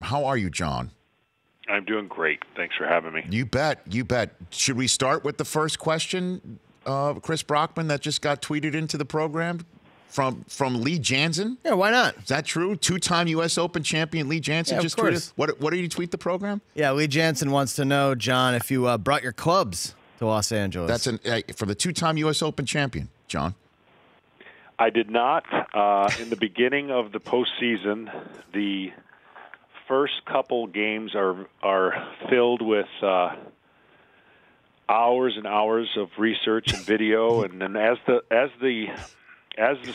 How are you, John? I'm doing great. Thanks for having me. You bet. You bet. Should we start with the first question, Chris Brockman, that just got tweeted into the program from Lee Jansen? Yeah, why not? Is that true? Two-time U.S. Open champion Lee Jansen Yeah, just of course. tweeted. What did he tweet the program? Yeah, Lee Jansen wants to know, John, if you brought your clubs to Los Angeles. That's for the two-time U.S. Open champion, John. I did not. In the beginning of the postseason, the first couple games are filled with hours and hours of research and video, and then as the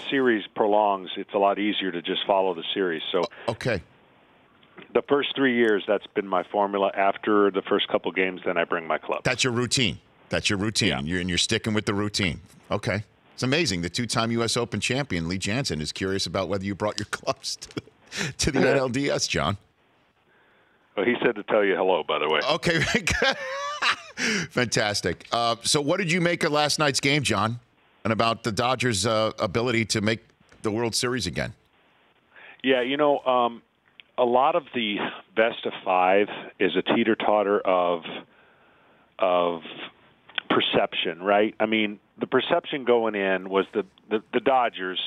series prolongs, it's a lot easier to just follow the series. So okay. The first 3 years, that's been my formula. After the first couple games, then I bring my club. That's your routine. Yeah. You're sticking with the routine. Okay. It's amazing. The two-time U.S. Open champion, Lee Jansen, is curious about whether you brought your clubs to the NLDS, John. Well, he said to tell you hello, by the way. Okay. Fantastic. So what did you make of last night's game, John, and about the Dodgers' ability to make the World Series again? Yeah, a lot of the best of five is a teeter-totter of perception, right? I mean, the perception going in was the Dodgers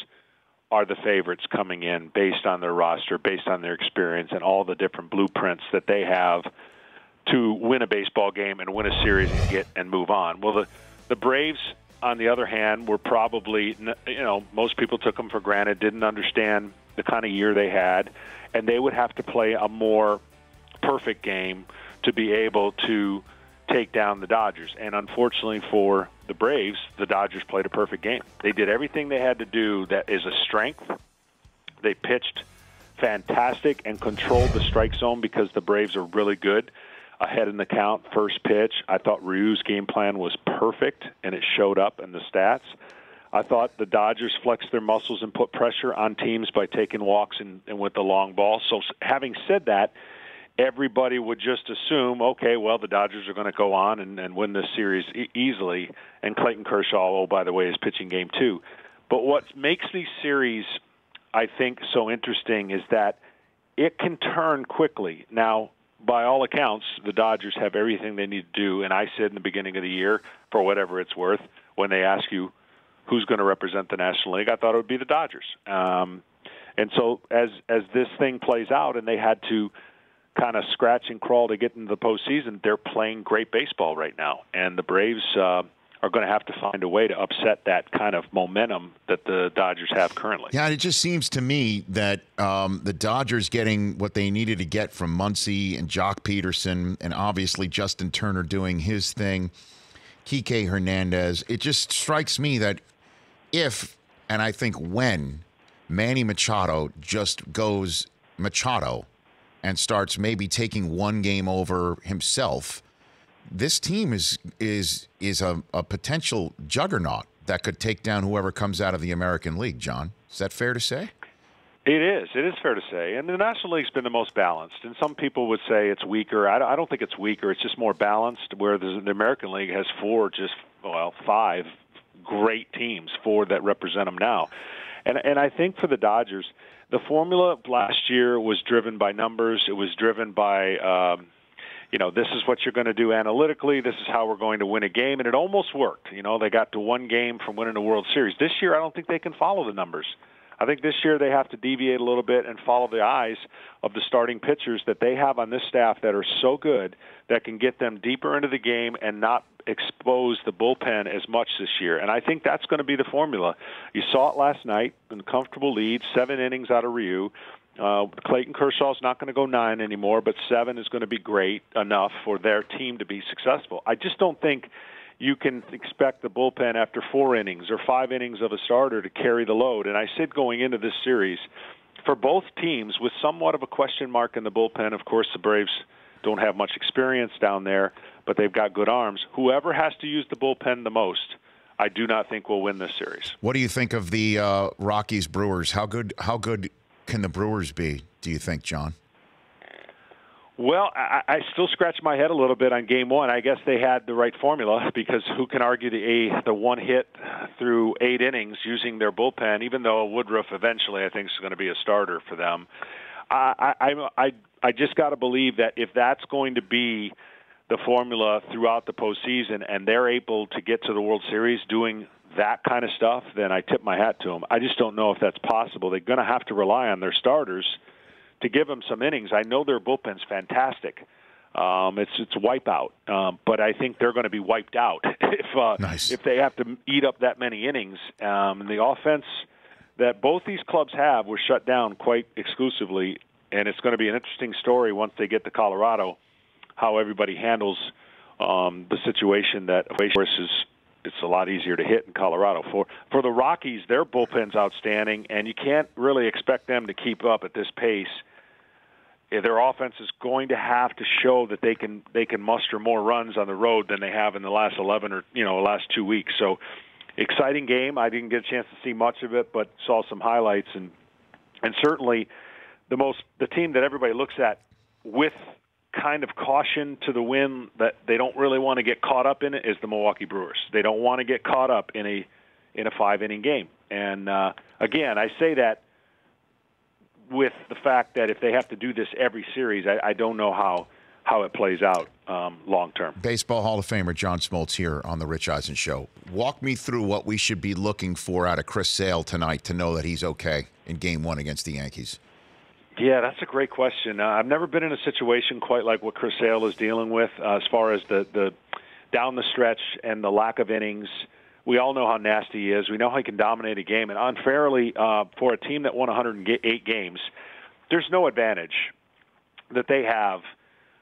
are the favorites coming in based on their roster, based on their experience, and all the different blueprints that they have to win a baseball game and win a series and move on. Well, the Braves, on the other hand, were probably, most people took them for granted, didn't understand the kind of year they had, and they would have to play a more perfect game to be able to take down the Dodgers. And unfortunately for the Braves, the Dodgers played a perfect game. They did everything they had to do that is a strength. They pitched fantastic and controlled the strike zone because the Braves are really good ahead in the count. First pitch, I thought Ryu's game plan was perfect, and it showed up in the stats. I thought the Dodgers flexed their muscles and put pressure on teams by taking walks and with the long ball. So having said that, everybody would just assume, okay, well, the Dodgers are going to go on and win this series easily. And Clayton Kershaw, oh, by the way, is pitching game 2. But what makes these series, I think, so interesting is that it can turn quickly. Now, by all accounts, the Dodgers have everything they need to do. And I said in the beginning of the year, for whatever it's worth, when they ask you who's going to represent the National League, I thought it would be the Dodgers. And so as this thing plays out and they had to kind of scratch and crawl to get into the postseason, they're playing great baseball right now. And the Braves are going to have to find a way to upset that kind of momentum that the Dodgers have currently. Yeah, it just seems to me that the Dodgers getting what they needed to get from Muncy and Jock Peterson and obviously Justin Turner doing his thing, Kike Hernandez, it just strikes me that if, and I think when, Manny Machado just goes Machado and starts maybe taking one game over himself, this team is a potential juggernaut that could take down whoever comes out of the American League, John. Is that fair to say? It is. It is fair to say. And the National League's been the most balanced. And some people would say it's weaker. I don't think it's weaker. It's just more balanced, where the American League has five great teams, 4 that represent them now. And I think for the Dodgers, the formula last year was driven by numbers. It was driven by, this is what you're going to do analytically. This is how we're going to win a game. And it almost worked. They got to one game from winning a World Series. This year, I don't think they can follow the numbers. I think this year they have to deviate a little bit and follow the eyes of the starting pitchers that they have on this staff that are so good that can get them deeper into the game and not expose the bullpen as much this year. And I think that's going to be the formula. You saw it last night in a comfortable lead, 7 innings out of Ryu. Clayton Kershaw's not going to go 9 anymore, but 7 is going to be great enough for their team to be successful. I just don't think you can expect the bullpen after 4 innings or 5 innings of a starter to carry the load. And I said going into this series, for both teams, with somewhat of a question mark in the bullpen, of course the Braves don't have much experience down there, but they've got good arms. Whoever has to use the bullpen the most, I do not think will win this series. What do you think of the Rockies Brewers? How good can the Brewers be, do you think, John? Well, I still scratch my head a little bit on Game 1. I guess they had the right formula, because who can argue the one hit through 8 innings using their bullpen, even though Woodruff eventually I think is going to be a starter for them. I I just got to believe that if that's going to be the formula throughout the postseason and they're able to get to the World Series doing that kind of stuff, then I tip my hat to them. I just don't know if that's possible. They're going to have to rely on their starters to give them some innings. I know their bullpen's fantastic. It's wipeout, but I think they're going to be wiped out if they have to eat up that many innings. And the offense that both these clubs have was shut down quite exclusively, and it's going to be an interesting story once they get to Colorado, how everybody handles the situation that versus it's a lot easier to hit in Colorado. For the Rockies, their bullpen's outstanding, and you can't really expect them to keep up at this pace. Their offense is going to have to show that they can muster more runs on the road than they have in the last 11 or last 2 weeks. So exciting game. I didn't get a chance to see much of it, but saw some highlights, and certainly the team that everybody looks at with kind of caution to the wind that they don't really want to get caught up in it is the Milwaukee Brewers. They don't want to get caught up in a 5-inning game. And again, I say that with the fact that if they have to do this every series, I don't know how it plays out long term. Baseball Hall of Famer John Smoltz here on the Rich Eisen Show. Walk me through what we should be looking for out of Chris Sale tonight to know that he's okay in Game 1 against the Yankees. Yeah, that's a great question. I've never been in a situation quite like what Chris Sale is dealing with as far as the down the stretch and the lack of innings. We all know how nasty he is. We know how he can dominate a game. And unfairly, for a team that won 108 games, there's no advantage that they have.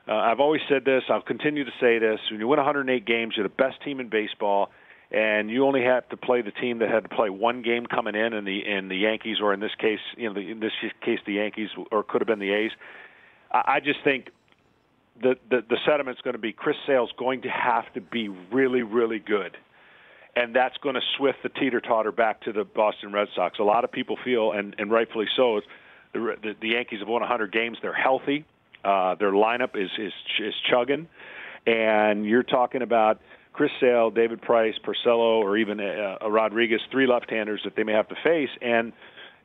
I've always said this. I'll continue to say this. When you win 108 games, you're the best team in baseball, and you only have to play the team that had to play one game coming in the Yankees, or in this case, the Yankees, or it could have been the A's. I just think the sentiment's going to be Chris Sale's going to have to be really, really good. And that's going to swift the teeter-totter back to the Boston Red Sox. A lot of people feel, and rightfully so, the Yankees have won 100 games. They're healthy. Their lineup is chugging. And you're talking about Chris Sale, David Price, Porcello, or even Rodriguez, 3 left-handers that they may have to face. And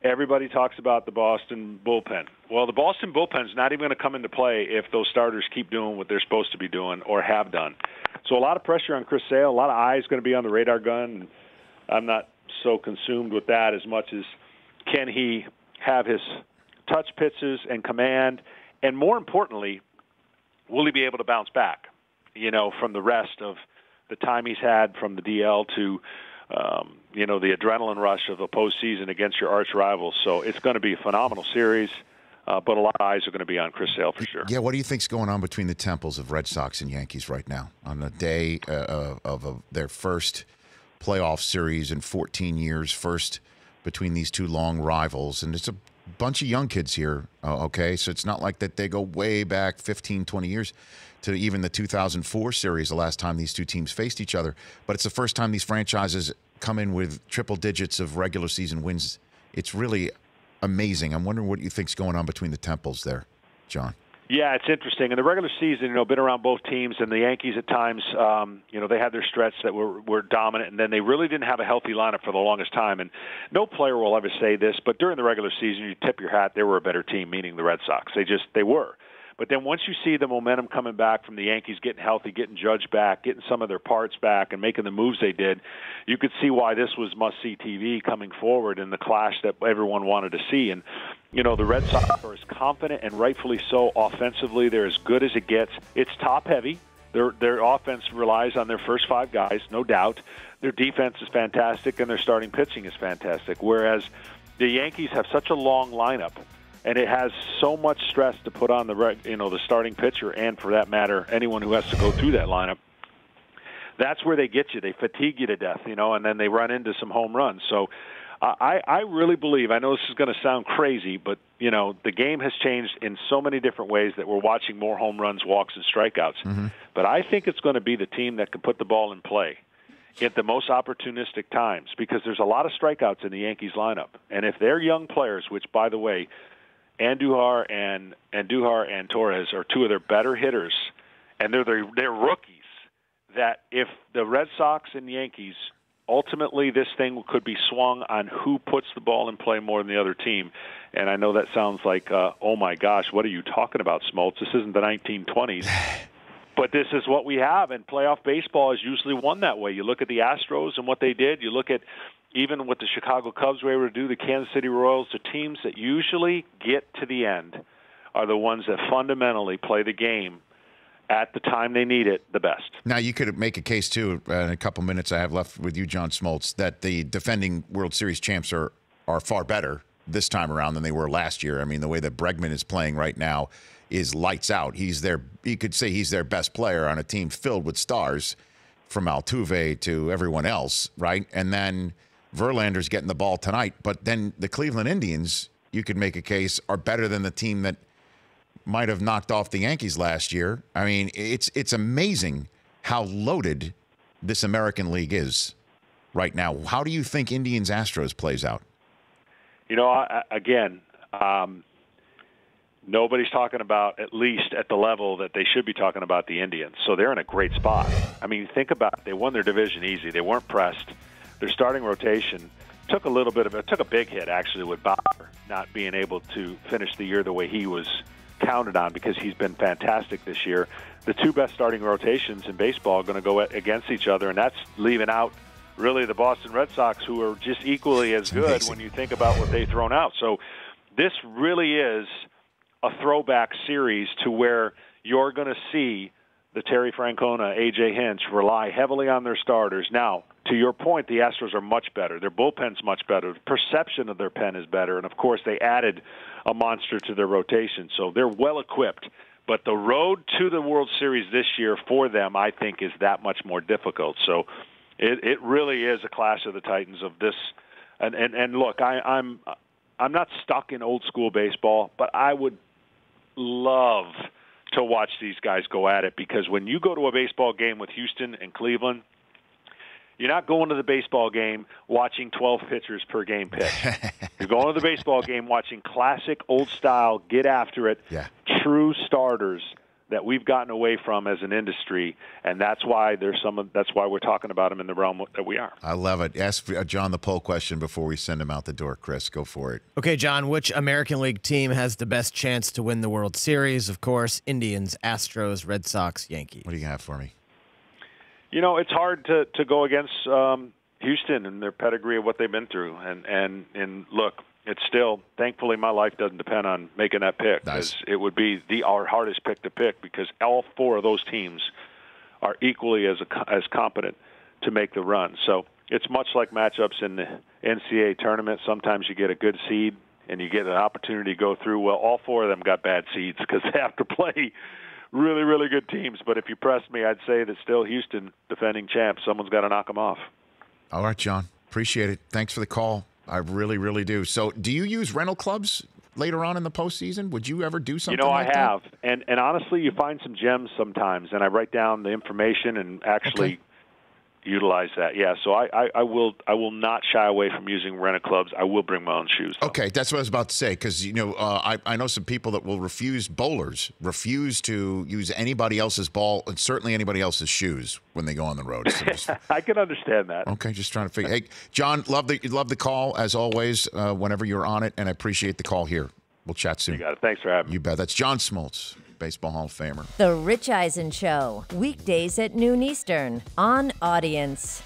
everybody talks about the Boston bullpen. Well, the Boston bullpen's not even going to come into play if those starters keep doing what they're supposed to be doing or have done. So a lot of pressure on Chris Sale, a lot of eyes going to be on the radar gun. I'm not so consumed with that as much as can he have his touch pitches and command, and more importantly, will he be able to bounce back, from the rest of the time he's had from the DL to, the adrenaline rush of a postseason against your arch rivals. So it's going to be a phenomenal series. But a lot of eyes are going to be on Chris Sale for sure. Yeah, what do you think's going on between the temples of Red Sox and Yankees right now on the day of their first playoff series in 14 years, first between these two long rivals? And it's a bunch of young kids here, okay? So it's not like that they go way back 15, 20 years to even the 2004 series, the last time these two teams faced each other. But it's the first time these franchises come in with triple digits of regular season wins. It's really amazing. I'm wondering what you think's going on between the temples there, John. Yeah, it's interesting. In the regular season, been around both teams, and the Yankees at times, they had their stretch that were dominant, and then they really didn't have a healthy lineup for the longest time. And no player will ever say this, but during the regular season, you tip your hat, they were a better team, meaning the Red Sox. They were. But then once you see the momentum coming back from the Yankees getting healthy, getting Judge back, getting some of their parts back, and making the moves they did, you could see why this was must-see TV coming forward and the clash that everyone wanted to see. And, the Red Sox are as confident, and rightfully so, offensively. They're as good as it gets. It's top-heavy. Their offense relies on their first 5 guys, no doubt. Their defense is fantastic, and their starting pitching is fantastic, whereas the Yankees have such a long lineup, and it has so much stress to put on the starting pitcher, and for that matter, anyone who has to go through that lineup. That's where they get you. They fatigue you to death, and then they run into some home runs. So I really believe, I know this is going to sound crazy, but, the game has changed in so many different ways that we're watching more home runs, walks, and strikeouts. Mm-hmm. But I think it's going to be the team that can put the ball in play at the most opportunistic times, because there's a lot of strikeouts in the Yankees lineup. And if they're young players, which, by the way, Andujar and Torres are 2 of their better hitters, and they're rookies, that if the Red Sox and Yankees ultimately this thing could be swung on who puts the ball in play more than the other team. And I know that sounds like, oh, my gosh, what are you talking about, Smoltz? This isn't the 1920s. But this is what we have, and playoff baseball is usually won that way. You look at the Astros and what they did. You look at even what the Chicago Cubs were able to do, the Kansas City Royals. The teams that usually get to the end are the ones that fundamentally play the game at the time they need it the best. Now, you could make a case, too, in a couple minutes I have left with you, John Smoltz, that the defending World Series champs are far better this time around than they were last year. I mean, the way that Bregman is playing right now is lights out. You could say he's their best player on a team filled with stars, from Altuve to everyone else, right? And then Verlander's getting the ball tonight. But then the Cleveland Indians, you could make a case, are better than the team that might have knocked off the Yankees last year. I mean, it's amazing how loaded this American League is right now. How do you think Indians-Astros plays out? You know, again, nobody's talking about, at least at the level that they should be talking about, the Indians. So they're in a great spot. I mean, think about it. They won their division easy. They weren't pressed. Their starting rotation took a big hit, actually, with Bauer not being able to finish the year the way he was counted on, because he's been fantastic this year. The two best starting rotations in baseball are going to go against each other, and that's leaving out really the Boston Red Sox, who are just equally as good when you think about what they've thrown out. So this really is a throwback series to where you're going to see the Terry Francona, A.J. Hinch rely heavily on their starters. Now, to your point, the Astros are much better. Their bullpen's much better. The perception of their pen is better. And, of course, they added a monster to their rotation. So they're well-equipped. But the road to the World Series this year for them, I think, is that much more difficult. So it really is a clash of the Titans of this. And look, I'm not stuck in old-school baseball, but I would love to watch these guys go at it, because when you go to a baseball game with Houston and Cleveland, you're not going to the baseball game watching 12 pitchers per game pitch. You're going to the baseball game watching classic, old-style, get-after-it, true starters that we've gotten away from as an industry, and that's why that's why we're talking about them in the realm that we are. I love it. Ask John the poll question before we send him out the door. Chris, go for it. Okay, John, which American League team has the best chance to win the World Series? Of course, Indians, Astros, Red Sox, Yankees. What do you have for me? You know, it's hard to go against Houston and their pedigree of what they've been through. And look, it's still, thankfully, my life doesn't depend on making that pick. Nice. It would be our hardest pick to pick, because all four of those teams are equally as competent to make the run. So it's much like matchups in the NCAA tournament. Sometimes you get a good seed and you get an opportunity to go through. Well, all four of them got bad seeds because they have to play really, really good teams. But if you press me, I'd say that still Houston, defending champs, someone's got to knock them off. All right, John. Appreciate it. Thanks for the call. I really, really do. So do you use rental clubs later on in the postseason? Would you ever do something like that? I have. And honestly, you find some gems sometimes, and I write down the information and actually utilize that. Yeah, so I will not shy away from using rental clubs. I will bring my own shoes, though. Okay, that's what I was about to say, because I know some people that will refuse to use anybody else's ball and certainly anybody else's shoes when they go on the road. So I can understand that. Okay, just trying to figure. Hey, John, love the call as always. Whenever you're on it, and I appreciate the call here. We'll chat soon. You got it. Thanks for having me. You bet. That's John Smoltz, Baseball Hall of Famer. The Rich Eisen Show, weekdays at noon Eastern on Audience.